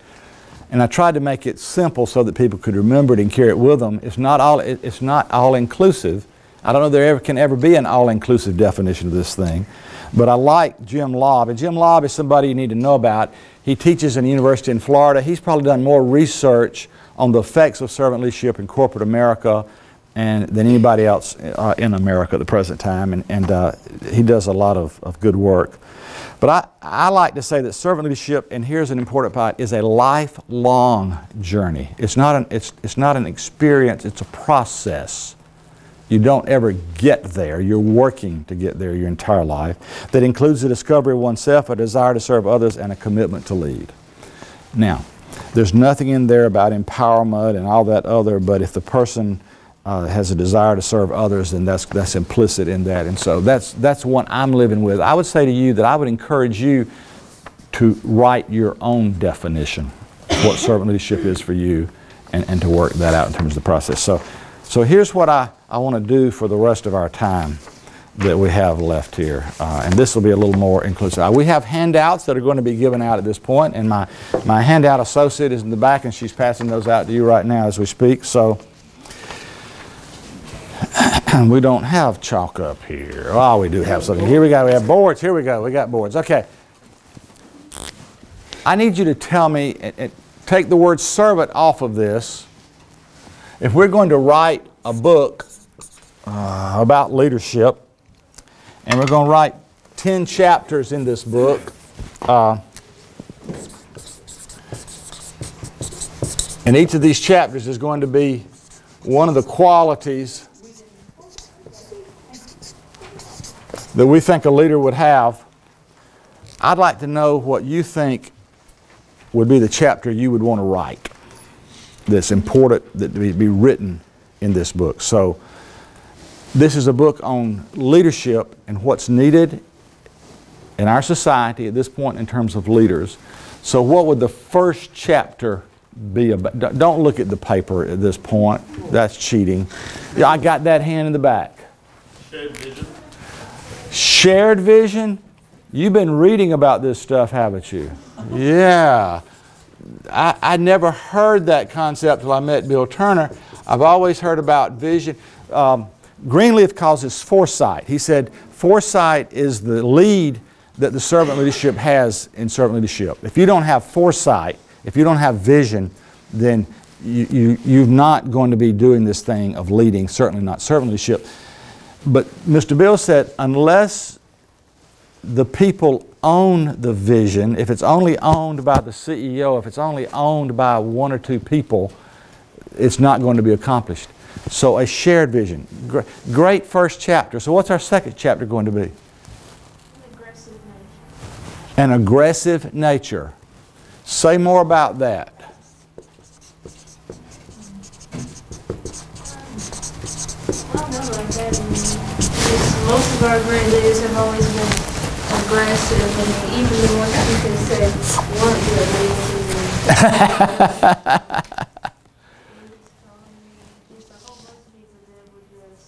And I tried to make it simple so that people could remember it and carry it with them. It's not all inclusive. I don't know if there can ever be an all-inclusive definition of this thing. But I like Jim Lobb. And Jim Lobb is somebody you need to know about. He teaches in a university in Florida. He's probably done more research on the effects of servant leadership in corporate America than anybody else in America at the present time. And he does a lot of good work. But I like to say that servant leadership, and here's an important part, is a lifelong journey. It's not an experience, it's a process. You don't ever get there. You're working to get there your entire life. That includes the discovery of oneself, a desire to serve others, and a commitment to lead. Now, there's nothing in there about empowerment and all that other, but if the person has a desire to serve others, then that's implicit in that. And so that's what I'm living with. I would say to you that I would encourage you to write your own definition of what servant leadership is for you, and to work that out in terms of the process. So here's what I want to do for the rest of our time that we have left here. And this will be a little more inclusive. We have handouts that are going to be given out at this point, and my handout associate is in the back, and she's passing those out to you right now as we speak. So we don't have chalk up here. Oh, we do have something. Here we go. We have boards. Here we go. We got boards. Okay. I need you to tell me, take the word servant off of this. If we're going to write a book about leadership, and we're going to write 10 chapters in this book, and each of these chapters is going to be one of the qualities that we think a leader would have, I'd like to know what you think would be the chapter you would want to write that's important that be written in this book. So this is a book on leadership and what's needed in our society at this point in terms of leaders. So what would the first chapter be about? Don't look at the paper at this point. That's cheating. Yeah, I got that hand in the back. Shared vision. Shared vision? You've been reading about this stuff, haven't you? Yeah. I never heard that concept till I met Bill Turner. I've always heard about vision. Greenleaf calls this foresight. He said foresight is the lead that the servant leadership has in servant leadership. If you don't have foresight, if you don't have vision, then you're not going to be doing this thing of leading, certainly not servant leadership. But Mr. Bill said, unless the people own the vision, if it's only owned by the CEO, if it's only owned by 1 or 2 people, it's not going to be accomplished. So a shared vision. Great first chapter. So what's our second chapter going to be? An aggressive nature. An aggressive nature. Say more about that. I don't know like that. I mean, most of our granddaddies have always been aggressive, and even the ones you can say weren't good, they just a whole bunch of people that were just,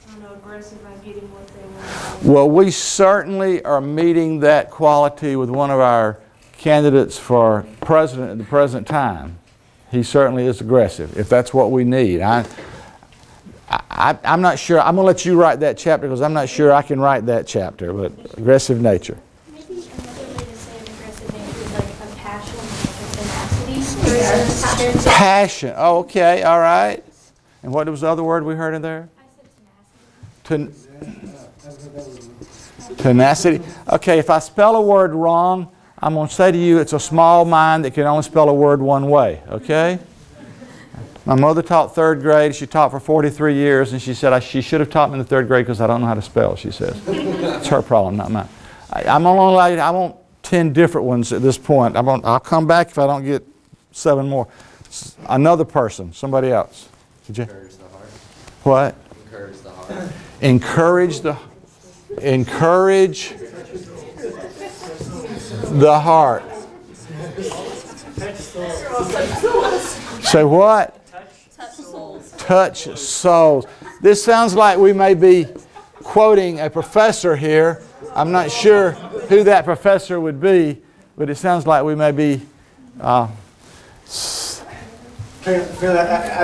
I don't know, aggressive about getting what they want. Well, we certainly are meeting that quality with one of our candidates for president at the present time. He certainly is aggressive, if that's what we need. I'm not sure. I'm going to let you write that chapter because I'm not sure I can write that chapter, but aggressive nature. Maybe another way to say an aggressive nature is like a passion, like a tenacity. Passion. Oh, okay, all right. And what was the other word we heard in there? Tenacity. Okay, if I spell a word wrong, I'm going to say to you it's a small mind that can only spell a word one way, okay? My mother taught third grade. She taught for 43 years, and she said she should have taught me in the third grade because I don't know how to spell, she says. It's her problem, not mine. I'm only allowed, I want 10 different ones at this point. I'll come back if I don't get 7 more. Another person, somebody else. Did you? Encourage the heart. What? Encourage the heart. Encourage the heart. Say what? Touch souls. This sounds like we may be quoting a professor here. I'm not sure who that professor would be, but it sounds like we may be. I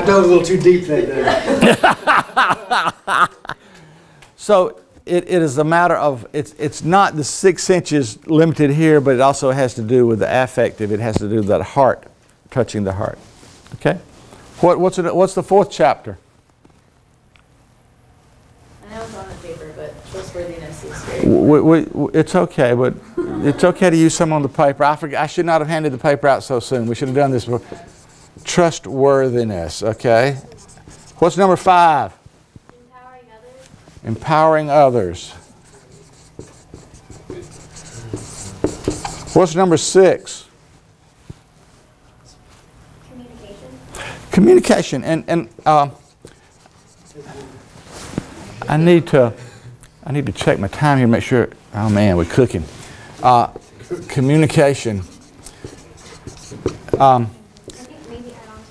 dove a little too deep that day. So it is a matter of, it's not the 6 inches limited here, but it also has to do with the affective. It has to do with that heart, touching the heart. Okay? What's the 4th chapter? I know it's on the paper, but trustworthiness is very It's okay, but it's okay to use some on the paper. I should not have handed the paper out so soon. We should have done this before. Trustworthiness, okay? What's number 5? Empowering others. What's number 6? Communication. And I need to check my time here to make sure. Oh man, we're cooking. Communication. Maybe add on to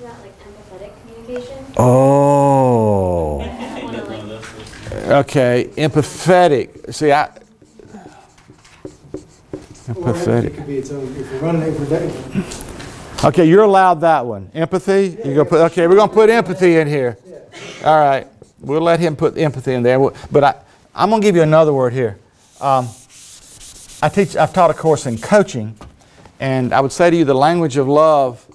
that, like empathetic communication. Oh. Okay, empathetic. See, empathetic. It could be its own. If we're running it for days. Okay, you're allowed that one. Empathy. You go put. Okay, we're gonna put empathy in here. All right, we'll let him put empathy in there. But I'm gonna give you another word here. I've taught a course in coaching, and I would say to you the language of love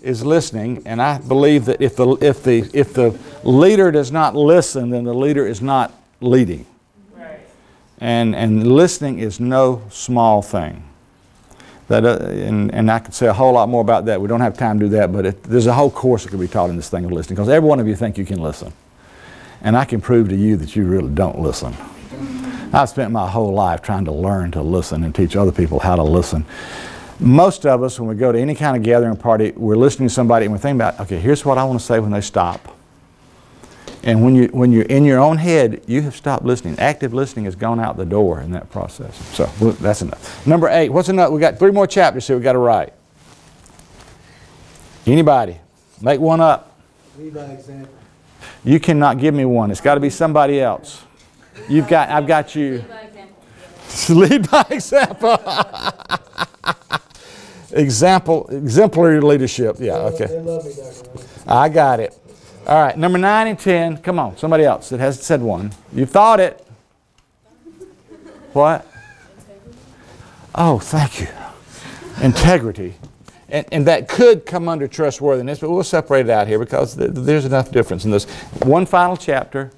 is listening, and I believe that if the leader does not listen, then the leader is not leading. Right. And listening is no small thing. And I could say a whole lot more about that. We don't have time to do that, but there's a whole course that could be taught in this thing of listening, because every one of you think you can listen. And I can prove to you that you really don't listen. I've spent my whole life trying to learn to listen and teach other people how to listen. Most of us, when we go to any kind of gathering or party, we're listening to somebody and we're thinking about, okay, here's what I want to say when they stop. And when you're in your own head, you have stopped listening. Active listening has gone out the door in that process. So that's enough. Number 8, what's enough? We got 3 more chapters here we got to write. Anybody? Make one up. Lead by example. You cannot give me one. It's got to be somebody else. I've got you. Lead by example. Exemplary leadership. Yeah, okay. They love me, Dr. Rose. I got it. All right, number 9 and 10. Come on, somebody else that hasn't said one. You've thought it. What? Oh, thank you. Integrity. And that could come under trustworthiness, but we'll separate it out here because there's enough difference in this. One final chapter.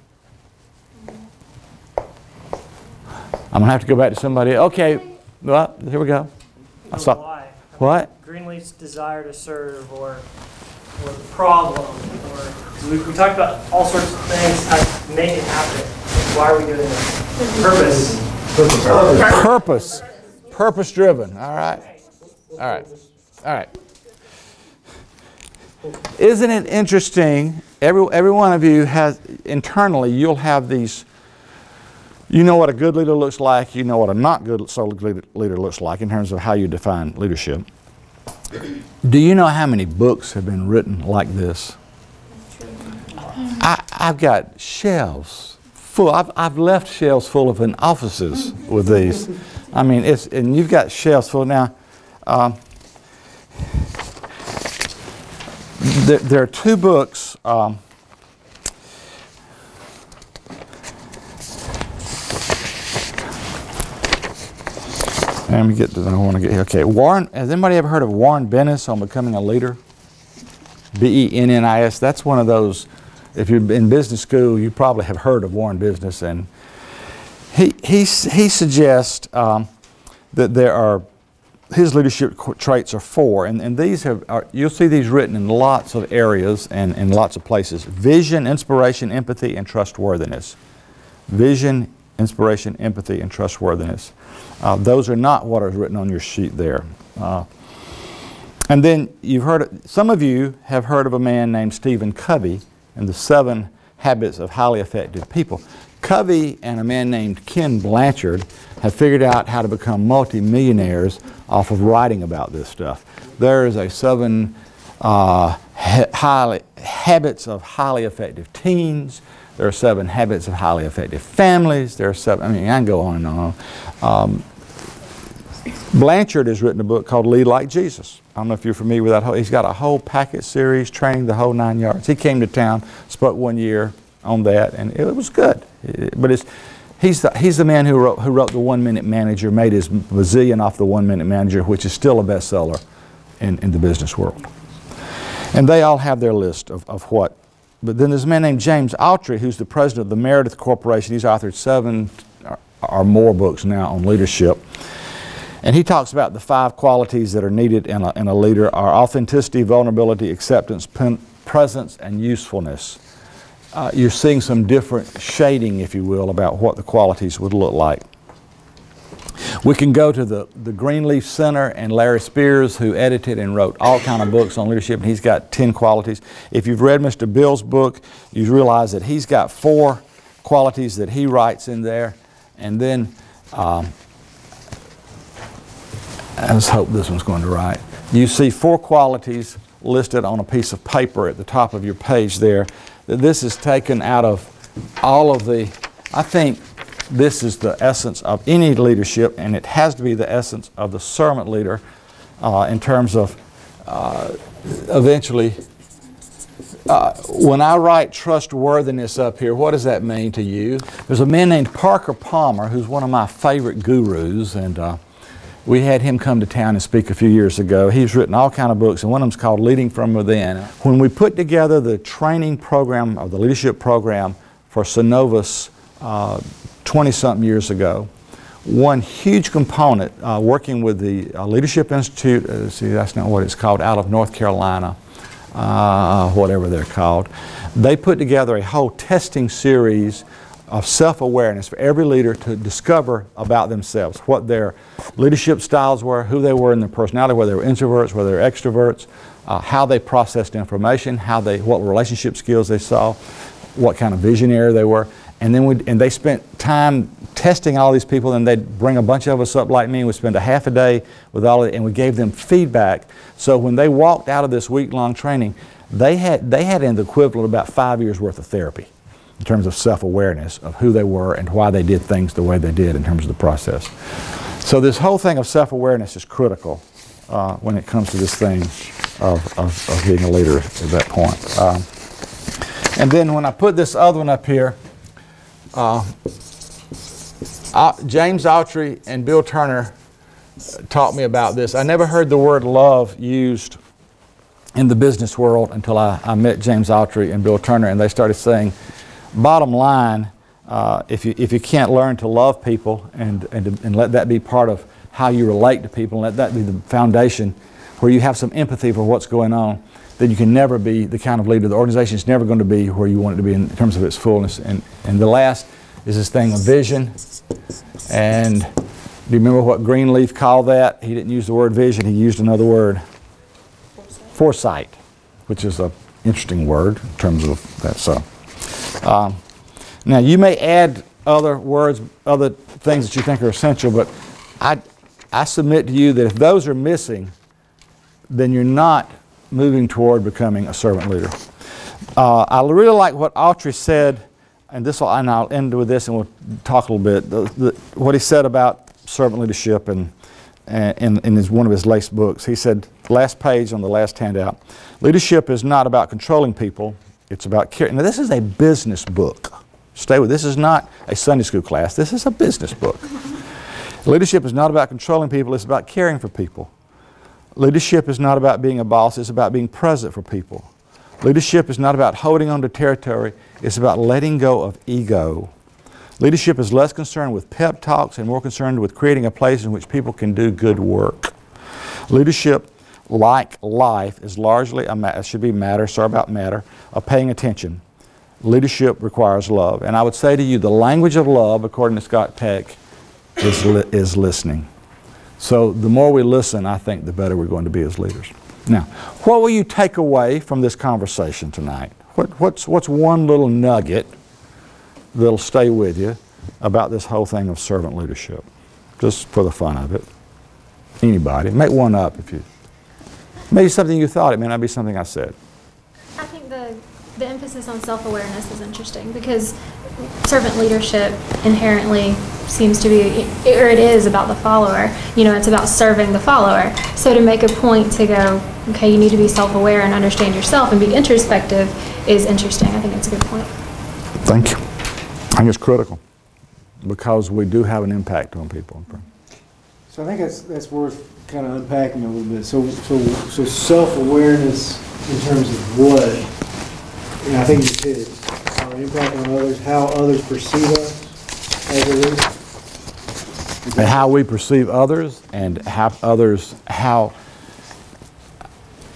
I'm going to have to go back to somebody. Okay, well, here we go. I saw. Why? What? Greenleaf's desire to serve, or the problem, or we talked about all sorts of things how to make it happen. Why are we doing this? Purpose. Purpose driven. All right. All right. All right. Isn't it interesting? Every one of you has internally. You'll have these. You know what a good leader looks like. You know what a not good leader looks like in terms of how you define leadership. Do you know how many books have been written like this? I've got shelves full. I've left shelves full of in offices with these. I mean, and you've got shelves full now. There are 2 books. Let me get to. I want to get here. Okay, Warren. Has anybody ever heard of Warren Bennis on becoming a leader? Bennis. That's one of those, if you're in business school, you probably have heard of Warren Business. And he suggests that there are, his leadership traits are 4, and these you'll see these written in lots of areas and in lots of places. Vision, inspiration, empathy, and trustworthiness. Vision, inspiration, empathy, and trustworthiness. Those are not what is written on your sheet there. And then some of you have heard of a man named Stephen Covey and the 7 Habits of Highly Effective People. Covey and a man named Ken Blanchard have figured out how to become multimillionaires off of writing about this stuff. There is a 7 habits of highly effective teens. There are 7 habits of highly effective families. There are 7, I mean, I can go on and on. Blanchard has written a book called Lead Like Jesus. I don't know if you're familiar with that. He's got a whole packet series, training the whole 9 yards. He came to town, spoke 1 year on that, and it was good. But he's the man who wrote The 1 Minute Manager, made his bazillion off The 1 Minute Manager, which is still a bestseller in the business world. And they all have their list of what. But then there's a man named James Autry, who's the president of the Meredith Corporation. He's authored 7 or more books now on leadership. And he talks about the 5 qualities that are needed in a leader are authenticity, vulnerability, acceptance, presence, and usefulness. You're seeing some different shading, if you will, about what the qualities would look like. We can go to the Greenleaf Center and Larry Spears, who edited and wrote all kind of books on leadership, and he's got 10 qualities. If you've read Mr. Bill's book, you realize that he's got 4 qualities that he writes in there. And then, let's hope this one's going to write. You see 4 qualities listed on a piece of paper at the top of your page there. This is taken out of all of the, I think this is the essence of any leadership, and it has to be the essence of the servant leader in terms of eventually, when I write trustworthiness up here, what does that mean to you? There's a man named Parker Palmer who's one of my favorite gurus, and we had him come to town and speak a few years ago. He's written all kind of books, and one of them's called Leading from Within. When we put together the training program, or the leadership program for Synovus 20-something years ago, one huge component, working with the Leadership Institute, see that's not what it's called, out of North Carolina, whatever they're called, they put together a whole testing series of self-awareness for every leader to discover about themselves, what their leadership styles were, who they were in their personality, whether they were introverts, whether they were extroverts, how they processed information, what relationship skills they saw, what kind of visionary they were. And then they spent time testing all these people, and they'd bring a bunch of us up like me, and we'd spend a half a day with all of it, and we gave them feedback. So when they walked out of this week-long training, they had in the equivalent of about 5 years worth of therapy in terms of self-awareness of who they were and why they did things the way they did in terms of the process. So this whole thing of self-awareness is critical when it comes to this thing of being a leader at that point. And then when I put this other one up here, James Autry and Bill Turner taught me about this. I never heard the word love used in the business world until I met James Autry and Bill Turner, and they started saying, bottom line, if you can't learn to love people and let that be part of how you relate to people, and let that be the foundation where you have some empathy for what's going on, then you can never be the kind of leader. The organization is never going to be where you want it to be in terms of its fullness. And the last is this thing of vision. And do you remember what Greenleaf called that? He didn't use the word vision, he used another word. Foresight, which is an interesting word in terms of that. So, now you may add other words, other things that you think are essential, but I submit to you that if those are missing, then you're not moving toward becoming a servant leader. I really like what Autry said, and I'll end with this and we'll talk a little bit, what he said about servant leadership in one of his latest books. He said, last page on the last handout, leadership is not about controlling people, it's about caring. Now this is a business book. Stay with this. Is not a Sunday school class, this is a business book. Leadership is not about controlling people, it's about caring for people. Leadership is not about being a boss, it's about being present for people. Leadership is not about holding on to territory. It's about letting go of ego. Leadership is less concerned with pep talks and more concerned with creating a place in which people can do good work. Leadership, like life, is largely should be matter, sorry about matter, of paying attention. Leadership requires love. And I would say to you, the language of love, according to Scott Peck, is listening. So the more we listen, I think the better we're going to be as leaders. Now, what will you take away from this conversation tonight? What's one little nugget that'll stay with you about this whole thing of servant leadership? Just for the fun of it. Anybody. Make one up if you... Maybe something you thought, it may not be something I said. I think the emphasis on self-awareness is interesting because servant leadership inherently seems to be, or it is about the follower. You know, it's about serving the follower. So to make a point to go, okay, you need to be self-aware and understand yourself and be introspective is interesting. I think it's a good point. Thank you. I think it's critical because we do have an impact on people. So I think that's worth kind of unpacking a little bit. So self-awareness in terms of what? And I think you hit it. Our impact on others, how others perceive us as a leader. And how we perceive others and how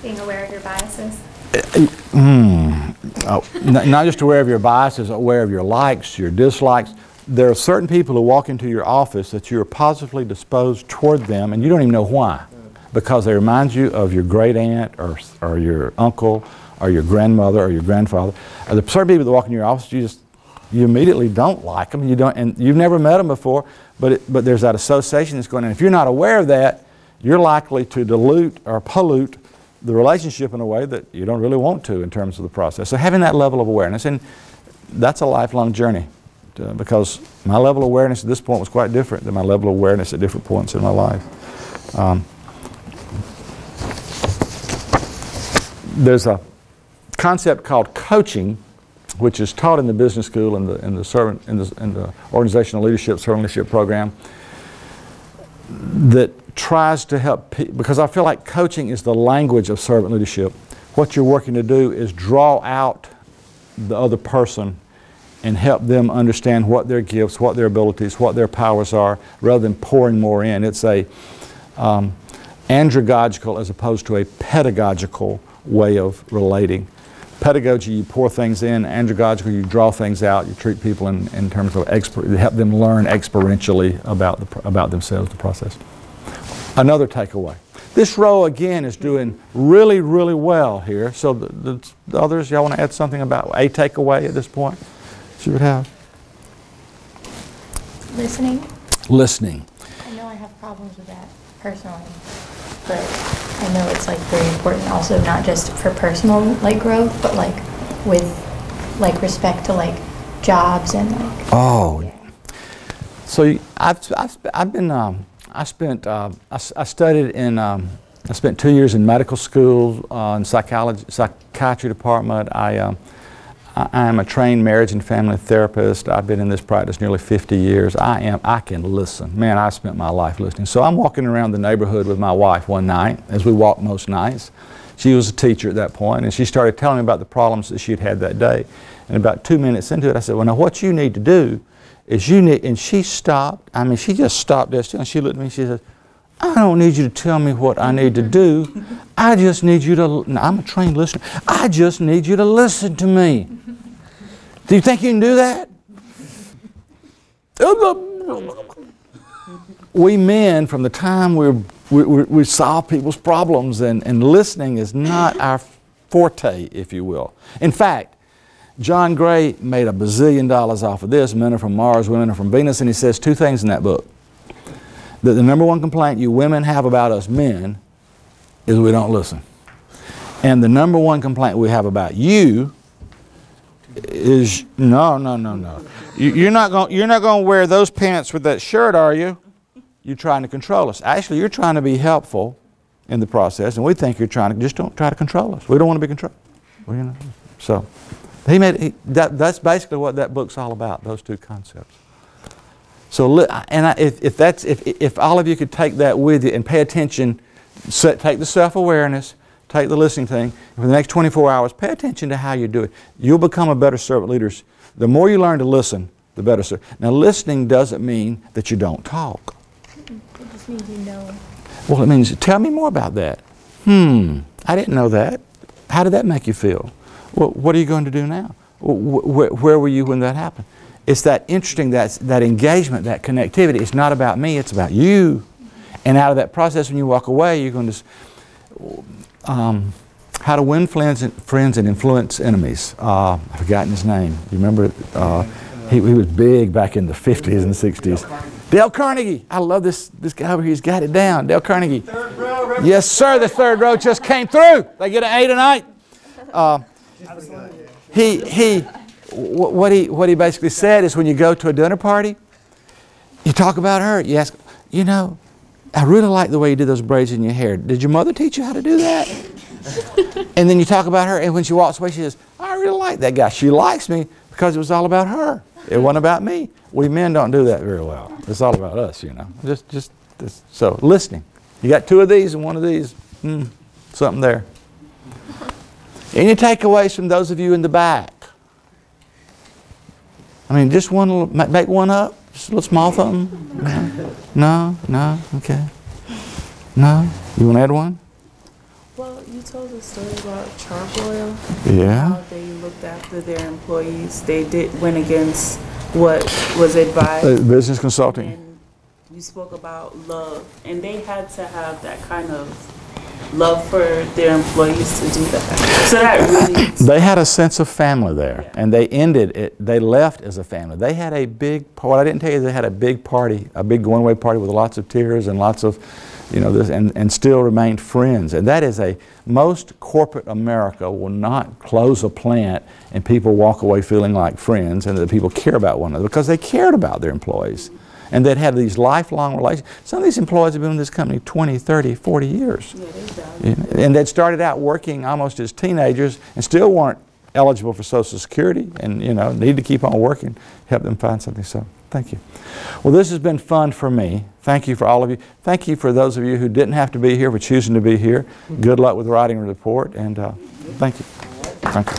Being aware of your biases. Not just aware of your biases, aware of your likes, your dislikes. There are certain people who walk into your office that you're positively disposed toward them and you don't even know why. Because they remind you of your great aunt or your uncle or your grandmother or your grandfather. There are certain people that walk in your office, you immediately don't like them. And you've never met them before, but there's that association that's going on. If you're not aware of that, you're likely to dilute or pollute the relationship in a way that you don't really want to in terms of the process. So having that level of awareness, and that's a lifelong journey because my level of awareness at this point was quite different than my level of awareness at different points in my life. There's a concept called coaching, which is taught in the business school in the organizational leadership, servant leadership program, that tries to help people, because I feel like coaching is the language of servant leadership. What you're working to do is draw out the other person and help them understand what their gifts, what their abilities, what their powers are, rather than pouring more in. It's a andragogical as opposed to a pedagogical way of relating. Pedagogy, you pour things in. Andragogical, you draw things out. You treat people in terms of help them learn experientially about themselves, the process. Another takeaway. This row again is doing really, really well here. So the others, y'all want to add something about a takeaway at this point? You would have? Listening. Listening. I know I have problems with that personally, but I know it's like very important also, not just for personal like growth, but like with like respect to like jobs and like. Oh. Yeah. So I spent 2 years in medical school in psychiatry department. I am a trained marriage and family therapist. I've been in this practice nearly 50 years. I can listen. Man, I spent my life listening. So I'm walking around the neighborhood with my wife one night, as we walk most nights. She was a teacher at that point, and she started telling me about the problems that she'd had that day. And about 2 minutes into it, I said, well, now what you need to do is and she stopped. I mean, she just stopped there still, and she looked at me and she said, I don't need you to tell me what I need to do. I just need you to, I'm a trained listener. I just need you to listen to me. Do you think you can do that? We men, from the time we solve people's problems, and listening is not our forte, if you will. In fact, John Gray made $1 bazillion off of this, Men Are From Mars, Women Are From Venus, and he says 2 things in that book. That the number 1 complaint you women have about us men is we don't listen. And the number 1 complaint we have about you is no. You're not going to wear those pants with that shirt, are you? You're trying to control us. Actually, you're trying to be helpful in the process, and we think you're trying to just don't try to control us. We don't want to be controlled. Well, you know. So that's basically what that book's all about. Those 2 concepts. So, if all of you could take that with you and pay attention, take the self-awareness, take the listening thing, and for the next 24 hours, pay attention to how you do it. You'll become a better servant leader. The more you learn to listen, the better servant. Now, listening doesn't mean that you don't talk. It just means you know. Well, it means, tell me more about that. I didn't know that. How did that make you feel? Well, what are you going to do now? Where were you when that happened? It's that interesting, that engagement, that connectivity. It's not about me, it's about you. And out of that process, when you walk away, you're going to, how to win friends and influence enemies. I've forgotten his name. You remember? He was big back in the 50s and 60s. Dale Carnegie. I love this guy over here. He's got it down. Dale Carnegie. Third row, yes, sir. The third row just came through. They get an A tonight. What he basically said is, when you go to a dinner party, you talk about her. You ask, you know, I really like the way you did those braids in your hair. Did your mother teach you how to do that? And then you talk about her, and when she walks away, she says, I really like that guy. She likes me because it was all about her. It wasn't about me. We men don't do that very well. It's all about us, you know. So listening. You got two of these and one of these. Something there. Any takeaways from those of you in the back? I mean, just one little, make one up. Just a little small something. No, okay. No, you want to add one? Well, you told a story about Charbroil. Yeah. How they looked after their employees. They went against what was advised. Business consulting. And you spoke about love, and they had to have that kind of love for their employees to do that. So that really... They had a sense of family there, yeah. And they ended it. They left as a family. They had a big, what I didn't tell you, they had a big party, a big going away party with lots of tears and lots of, you know, this, and still remained friends. And that is most corporate America will not close a plant and people walk away feeling like friends and that people care about one another, because they cared about their employees. And they'd had these lifelong relations. Some of these employees have been in this company 20, 30, 40 years. Yeah, and they'd started out working almost as teenagers and still weren't eligible for Social Security, and, you know, need to keep on working, help them find something. So, thank you. Well, this has been fun for me. Thank you for all of you. Thank you for those of you who didn't have to be here, for choosing to be here. Good luck with writing a report, and thank you. Thank you.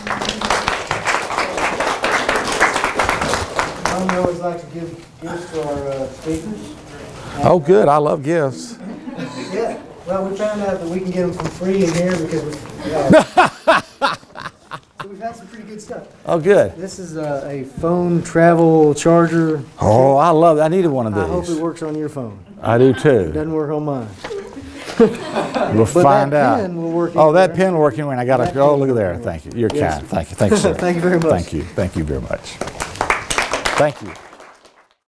We always like to give gifts to our speakers. Oh, good. I love gifts. Yeah. Well, we found out that we can get them for free in here because we've had some pretty good stuff. Oh, good. This is a phone travel charger. Oh, I love that. I needed one of these. I hope it works on your phone. I do too. It doesn't work on mine. We'll find out. Pen will work. Oh, that pen will work anywhere. I got to. Oh, look at there. Thank you. You're kind. Thank you. Thank you, sir. Thank you very much. Thank you. Thank you very much. Thank you.